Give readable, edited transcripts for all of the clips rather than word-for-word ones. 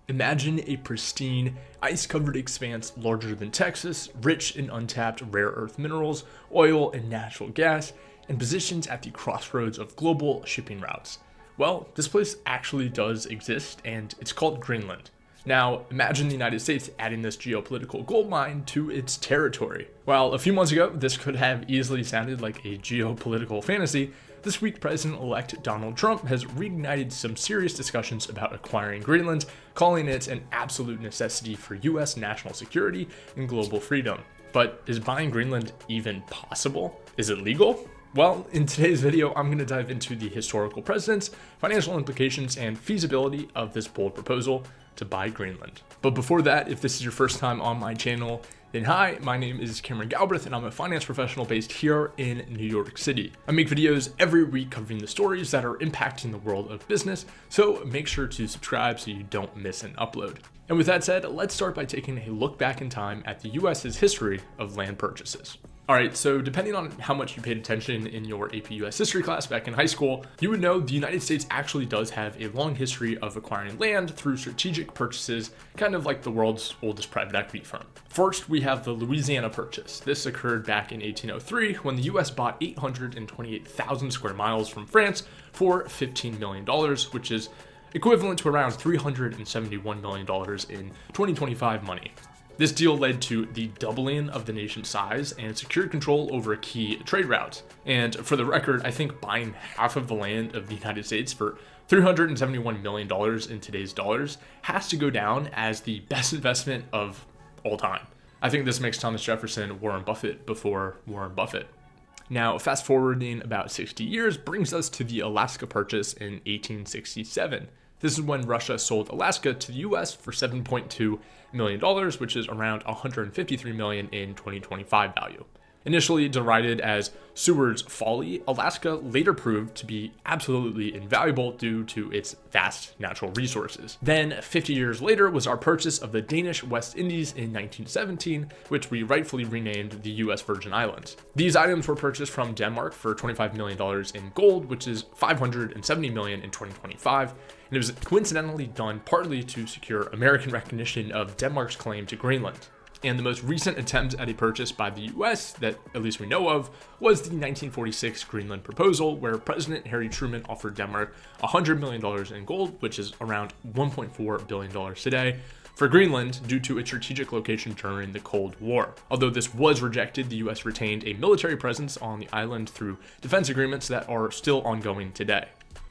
Imagine a pristine, ice-covered expanse larger than Texas, rich in untapped rare earth minerals, oil, and natural gas, and positioned at the crossroads of global shipping routes. Well, this place actually does exist, and it's called Greenland. Now, imagine the United States adding this geopolitical goldmine to its territory. While a few months ago, this could have easily sounded like a geopolitical fantasy, this week President-elect Donald Trump has reignited some serious discussions about acquiring Greenland, calling it an absolute necessity for US national security and global freedom. But is buying Greenland even possible? Is it legal? Well, in today's video, I'm going to dive into the historical precedents, financial implications, and feasibility of this bold proposal to buy Greenland. But before that, if this is your first time on my channel, then hi, my name is Cameron Galbraith and I'm a finance professional based here in New York City. I make videos every week covering the stories that are impacting the world of business, so make sure to subscribe so you don't miss an upload. And with that said, let's start by taking a look back in time at the US's history of land purchases. Alright, so depending on how much you paid attention in your AP US history class back in high school, you would know the United States actually does have a long history of acquiring land through strategic purchases, kind of like the world's oldest private equity firm. First, we have the Louisiana Purchase. This occurred back in 1803 when the US bought 828,000 square miles from France for $15 million, which is equivalent to around $371 million in 2025 money. This deal led to the doubling of the nation's size and secured control over key trade routes. And for the record, I think buying half of the land of the United States for $371 million in today's dollars has to go down as the best investment of all time. I think this makes Thomas Jefferson Warren Buffett before Warren Buffett. Now, fast forwarding about 60 years brings us to the Alaska Purchase in 1867. This is when Russia sold Alaska to the US for $7.2 million, which is around $153 million in 2025 value. Initially derided as Seward's folly, Alaska later proved to be absolutely invaluable due to its vast natural resources. Then, 50 years later, was our purchase of the Danish West Indies in 1917, which we rightfully renamed the US Virgin Islands. These items were purchased from Denmark for $25 million in gold, which is $570 million in 2025, and it was coincidentally done partly to secure American recognition of Denmark's claim to Greenland. And the most recent attempt at a purchase by the US that at least we know of was the 1946 Greenland proposal, where President Harry Truman offered Denmark $100 million in gold, which is around $1.4 billion today, for Greenland due to its strategic location during the Cold War. Although this was rejected, the US retained a military presence on the island through defense agreements that are still ongoing today.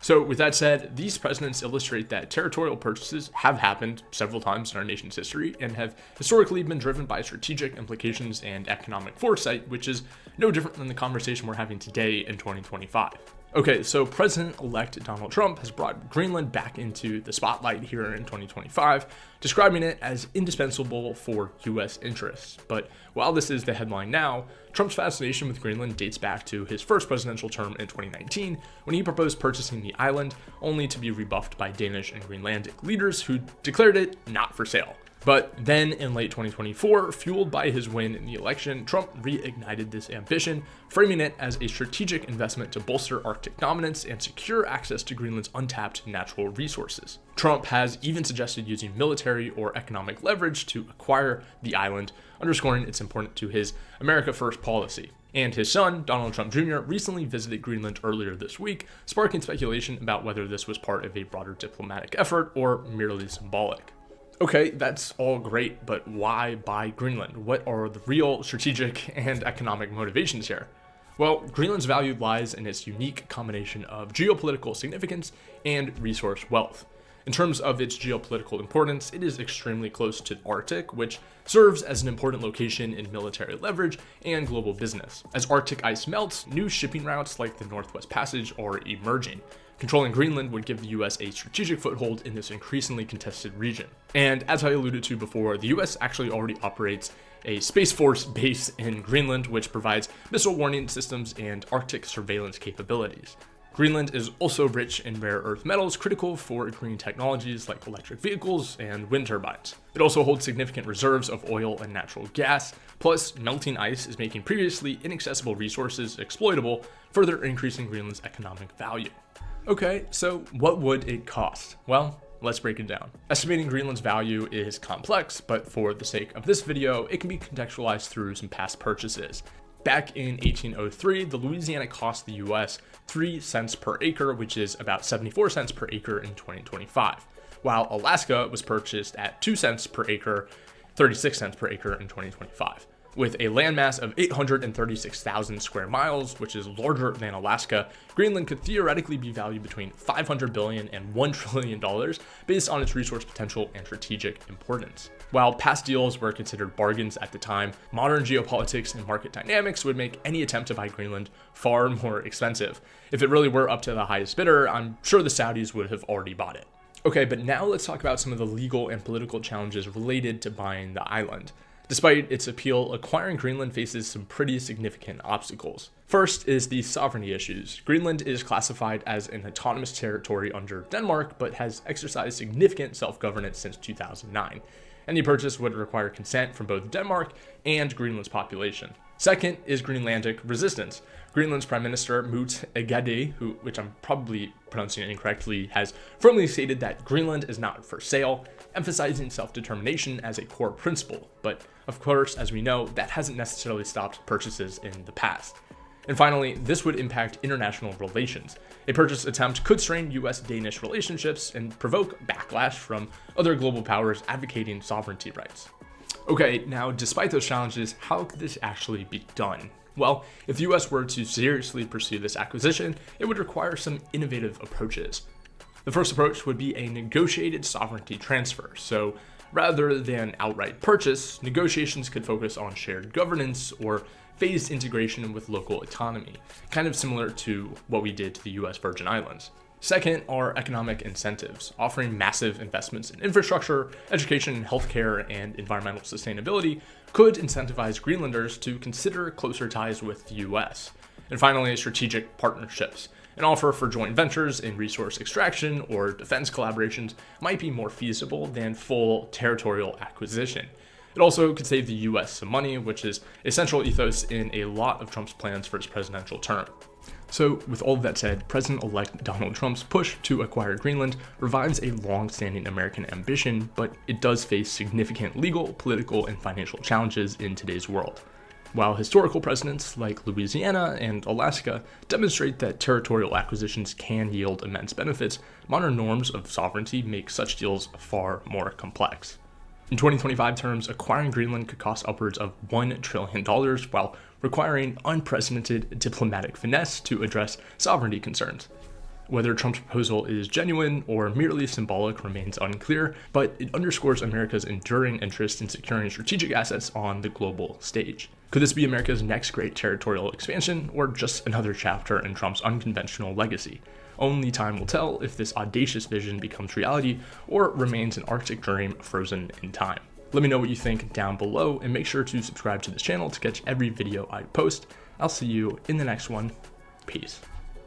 So with that said, these precedents illustrate that territorial purchases have happened several times in our nation's history and have historically been driven by strategic implications and economic foresight, which is no different than the conversation we're having today in 2025. Okay, so President-elect Donald Trump has brought Greenland back into the spotlight here in 2025, describing it as indispensable for US interests. But while this is the headline now, Trump's fascination with Greenland dates back to his first presidential term in 2019, when he proposed purchasing the island, only to be rebuffed by Danish and Greenlandic leaders who declared it not for sale. But then in late 2024, fueled by his win in the election, Trump reignited this ambition, framing it as a strategic investment to bolster Arctic dominance and secure access to Greenland's untapped natural resources. Trump has even suggested using military or economic leverage to acquire the island, underscoring its importance to his America First policy. And his son, Donald Trump Jr., recently visited Greenland earlier this week, sparking speculation about whether this was part of a broader diplomatic effort or merely symbolic. Okay, that's all great, but why buy Greenland? What are the real strategic and economic motivations here? Well, Greenland's value lies in its unique combination of geopolitical significance and resource wealth. In terms of its geopolitical importance, it is extremely close to the Arctic, which serves as an important location in military leverage and global business. As Arctic ice melts, new shipping routes like the Northwest Passage are emerging. Controlling Greenland would give the US a strategic foothold in this increasingly contested region. And as I alluded to before, the US actually already operates a Space Force base in Greenland, which provides missile warning systems and Arctic surveillance capabilities. Greenland is also rich in rare earth metals critical for green technologies like electric vehicles and wind turbines. It also holds significant reserves of oil and natural gas, plus melting ice is making previously inaccessible resources exploitable, further increasing Greenland's economic value. Okay, so what would it cost? Well, Let's break it down. Estimating Greenland's value is complex, but for the sake of this video, it can be contextualized through some past purchases. Back in 1803, the Louisiana cost the US 3 cents per acre, which is about 74 cents per acre in 2025, while Alaska was purchased at 2 cents per acre, 36 cents per acre in 2025. With a landmass of 836,000 square miles, which is larger than Alaska, Greenland could theoretically be valued between $500 billion and $1 trillion based on its resource potential and strategic importance. While past deals were considered bargains at the time, modern geopolitics and market dynamics would make any attempt to buy Greenland far more expensive. If it really were up to the highest bidder, I'm sure the Saudis would have already bought it. Okay, but now let's talk about some of the legal and political challenges related to buying the island. Despite its appeal, acquiring Greenland faces some pretty significant obstacles. First is the sovereignty issues. Greenland is classified as an autonomous territory under Denmark, but has exercised significant self-governance since 2009. Any purchase would require consent from both Denmark and Greenland's population. Second is Greenlandic resistance. Greenland's Prime Minister Mut Egede, which I'm probably pronouncing incorrectly, has firmly stated that Greenland is not for sale, emphasizing self-determination as a core principle. But of course, as we know, that hasn't necessarily stopped purchases in the past. And finally, this would impact international relations. A purchase attempt could strain US-Danish relationships and provoke backlash from other global powers advocating sovereignty rights. Okay, now despite those challenges, how could this actually be done? Well, if the US were to seriously pursue this acquisition, it would require some innovative approaches. The first approach would be a negotiated sovereignty transfer. So rather than outright purchase, negotiations could focus on shared governance or phased integration with local autonomy, kind of similar to what we did to the US Virgin Islands. Second are economic incentives. Offering massive investments in infrastructure, education, healthcare, and environmental sustainability could incentivize Greenlanders to consider closer ties with the US. And finally, strategic partnerships. An offer for joint ventures in resource extraction or defense collaborations might be more feasible than full territorial acquisition. It also could save the US some money, which is a central ethos in a lot of Trump's plans for his presidential term. So, with all of that said, President-elect Donald Trump's push to acquire Greenland revives a long-standing American ambition, but it does face significant legal, political, and financial challenges in today's world. While historical precedents like Louisiana and Alaska demonstrate that territorial acquisitions can yield immense benefits, modern norms of sovereignty make such deals far more complex. In 2025 terms, acquiring Greenland could cost upwards of $1 trillion while requiring unprecedented diplomatic finesse to address sovereignty concerns. Whether Trump's proposal is genuine or merely symbolic remains unclear, but it underscores America's enduring interest in securing strategic assets on the global stage. Could this be America's next great territorial expansion, or just another chapter in Trump's unconventional legacy? Only time will tell if this audacious vision becomes reality or remains an Arctic dream frozen in time. Let me know what you think down below, and make sure to subscribe to this channel to catch every video I post. I'll see you in the next one. Peace.